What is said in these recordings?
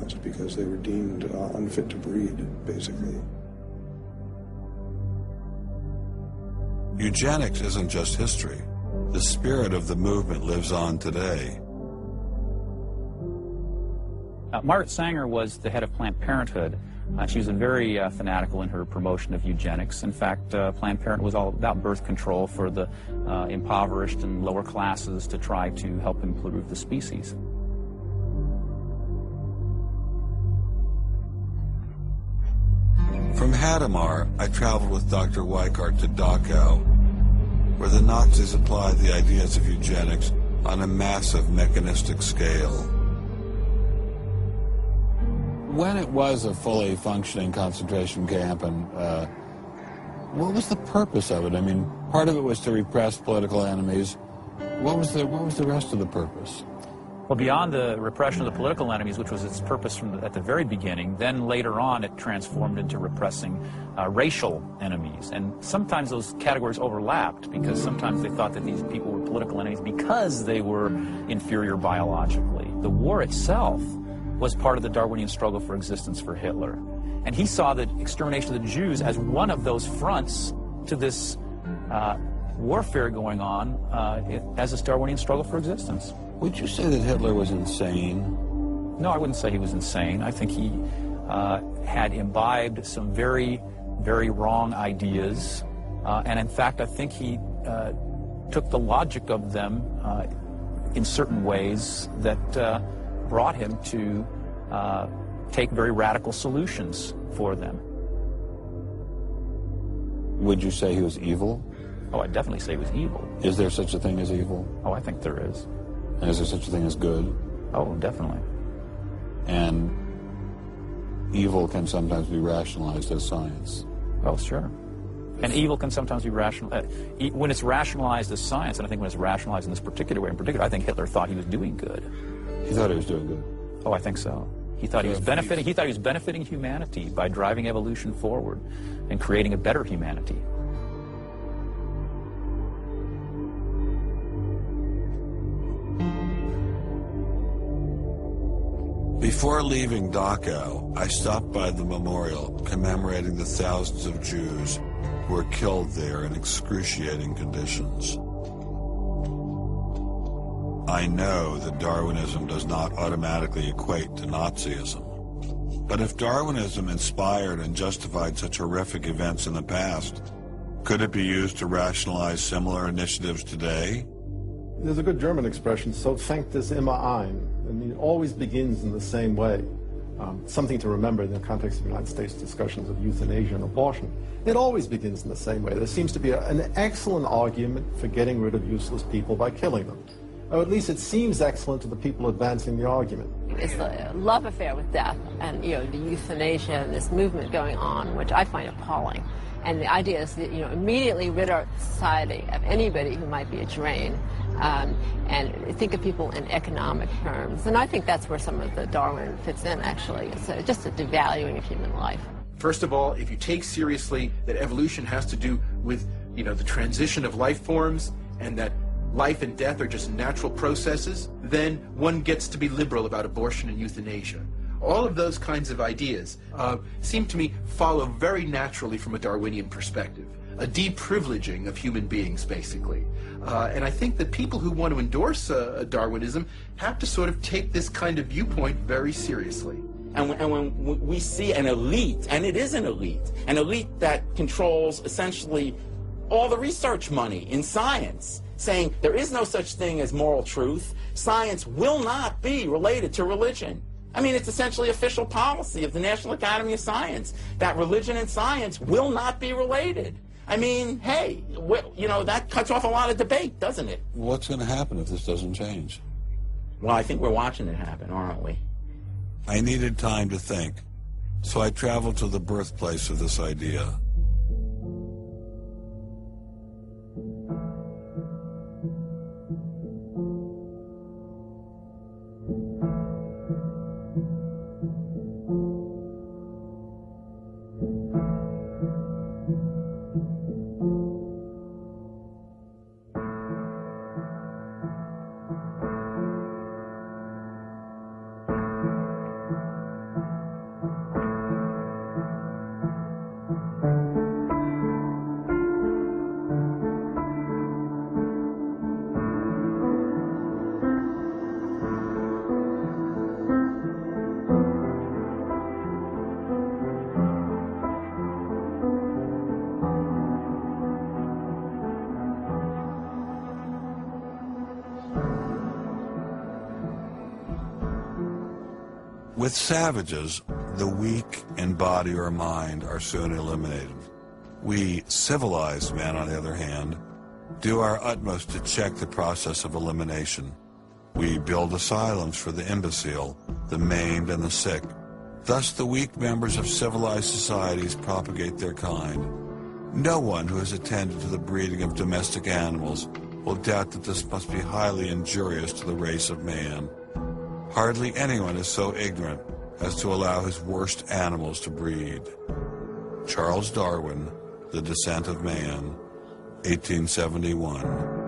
euthanized because they were deemed unfit to breed, basically. Eugenics isn't just history. The spirit of the movement lives on today. Margaret Sanger was the head of Planned Parenthood. She was very fanatical in her promotion of eugenics. In fact, Planned Parenthood was all about birth control for the impoverished and lower classes to try to help improve the species. From Hadamar, I traveled with Dr. Weikart to Dachau, where the Nazis applied the ideas of eugenics on a massive mechanistic scale. When it was a fully functioning concentration camp, and what was the purpose of it? I mean, part of it was to repress political enemies. What was the rest of the purpose? Well, beyond the repression of the political enemies, which was its purpose at the very beginning, then later on it transformed into repressing racial enemies. And sometimes those categories overlapped, because sometimes they thought that these people were political enemies because they were inferior biologically. The war itself was part of the Darwinian struggle for existence for Hitler. And he saw the extermination of the Jews as one of those fronts to this warfare going on as this Darwinian struggle for existence. Would you say that Hitler was insane? No, I wouldn't say he was insane. I think he had imbibed some very, very wrong ideas. And in fact, I think he took the logic of them in certain ways that brought him to take very radical solutions for them. Would you say he was evil? Oh, I'd definitely say he was evil. Is there such a thing as evil? Oh, I think there is. And is there such a thing as good? Oh, definitely. And evil can sometimes be rationalized as science. Oh, sure. And evil can sometimes be rational. When it's rationalized as science, and I think when it's rationalized in this particular way in particular, I think Hitler thought he was doing good. He thought he was doing good? Oh, I think so. He thought he was benefiting. He thought he was benefiting humanity by driving evolution forward and creating a better humanity. Before leaving Dachau, I stopped by the memorial commemorating the thousands of Jews who were killed there in excruciating conditions. I know that Darwinism does not automatically equate to Nazism. But if Darwinism inspired and justified such horrific events in the past, could it be used to rationalize similar initiatives today? There's a good German expression, so fängt es immer ein. I mean, it always begins in the same way. Something to remember in the context of the United States discussions of euthanasia and abortion. It always begins in the same way. There seems to be an excellent argument for getting rid of useless people by killing them. Or at least it seems excellent to the people advancing the argument. It's a love affair with death, and the euthanasia and this movement going on, which I find appalling. And the idea is that immediately rid our society of anybody who might be a drain, and think of people in economic terms. And I think that's where some of the Darwin fits in, actually. It's just a devaluing of human life. First of all, if you take seriously that evolution has to do with the transition of life forms, and that life and death are just natural processes, then one gets to be liberal about abortion and euthanasia. All of those kinds of ideas seem to me follow very naturally from a Darwinian perspective, a deprivileging of human beings, basically. And I think that people who want to endorse Darwinism have to sort of take this kind of viewpoint very seriously. And when we see an elite, and it is an elite that controls essentially all the research money in science, saying there is no such thing as moral truth, science will not be related to religion. I mean, it's essentially official policy of the National Academy of Science that religion and science will not be related. I mean, hey, that cuts off a lot of debate, doesn't it? What's going to happen if this doesn't change? Well, I think we're watching it happen, aren't we? I needed time to think, so I traveled to the birthplace of this idea. With savages, the weak in body or mind are soon eliminated. We civilized men, on the other hand, do our utmost to check the process of elimination. We build asylums for the imbecile, the maimed, and the sick. Thus, the weak members of civilized societies propagate their kind. No one who has attended to the breeding of domestic animals will doubt that this must be highly injurious to the race of man. Hardly anyone is so ignorant as to allow his worst animals to breed. Charles Darwin, The Descent of Man, 1871.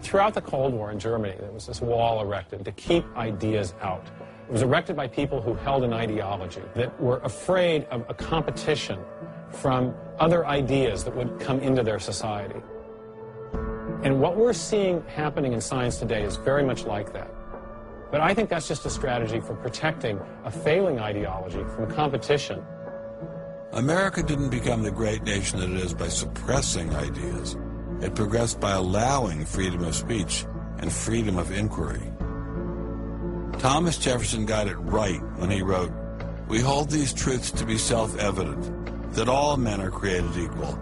Throughout the Cold War in Germany, there was this wall erected to keep ideas out. It was erected by people who held an ideology, that were afraid of a competition from other ideas that would come into their society. And what we're seeing happening in science today is very much like that. But I think that's just a strategy for protecting a failing ideology from competition. America didn't become the great nation that it is by suppressing ideas. It progressed by allowing freedom of speech and freedom of inquiry. Thomas Jefferson got it right when he wrote, "We hold these truths to be self-evident, that all men are created equal,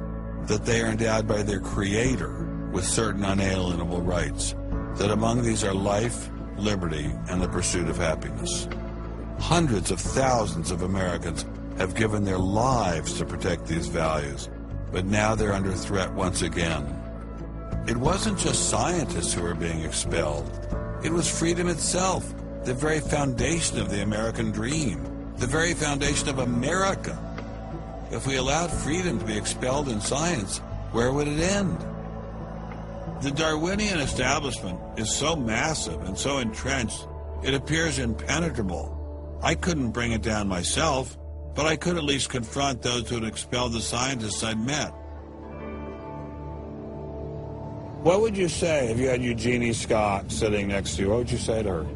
that they are endowed by their Creator with certain unalienable rights, that among these are life, liberty, and the pursuit of happiness." Hundreds of thousands of Americans have given their lives to protect these values, but now they're under threat once again. It wasn't just scientists who were being expelled. It was freedom itself, the very foundation of the American dream, the very foundation of America. If we allowed freedom to be expelled in science, where would it end? The Darwinian establishment is so massive and so entrenched, it appears impenetrable. I couldn't bring it down myself, but I could at least confront those who had expelled the scientists I'd met. What would you say if you had Eugenie Scott sitting next to you? What would you say to her?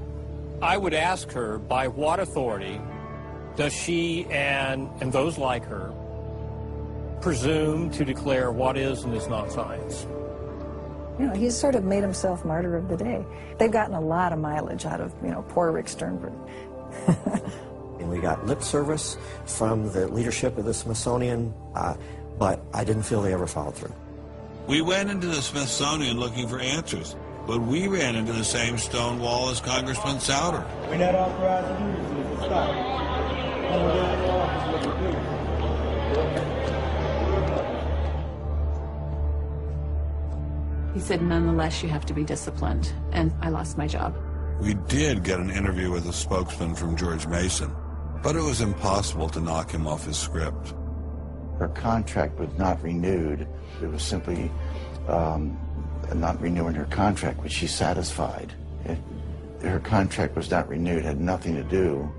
I would ask her, by what authority does she and those like her presume to declare what is and is not science? You know, he's sort of made himself martyr of the day. They've gotten a lot of mileage out of, poor Rick Sternberg. And we got lip service from the leadership of the Smithsonian, but I didn't feel they ever followed through. We went into the Smithsonian looking for answers, but we ran into the same stone wall as Congressman Souter. We're not authorized to do this, Mr. Stop. He said, nonetheless, you have to be disciplined, and I lost my job. We did get an interview with a spokesman from George Mason, but it was impossible to knock him off his script. Her contract was not renewed. It was simply not renewing her contract, which she's satisfied. Her contract was not renewed, had nothing to do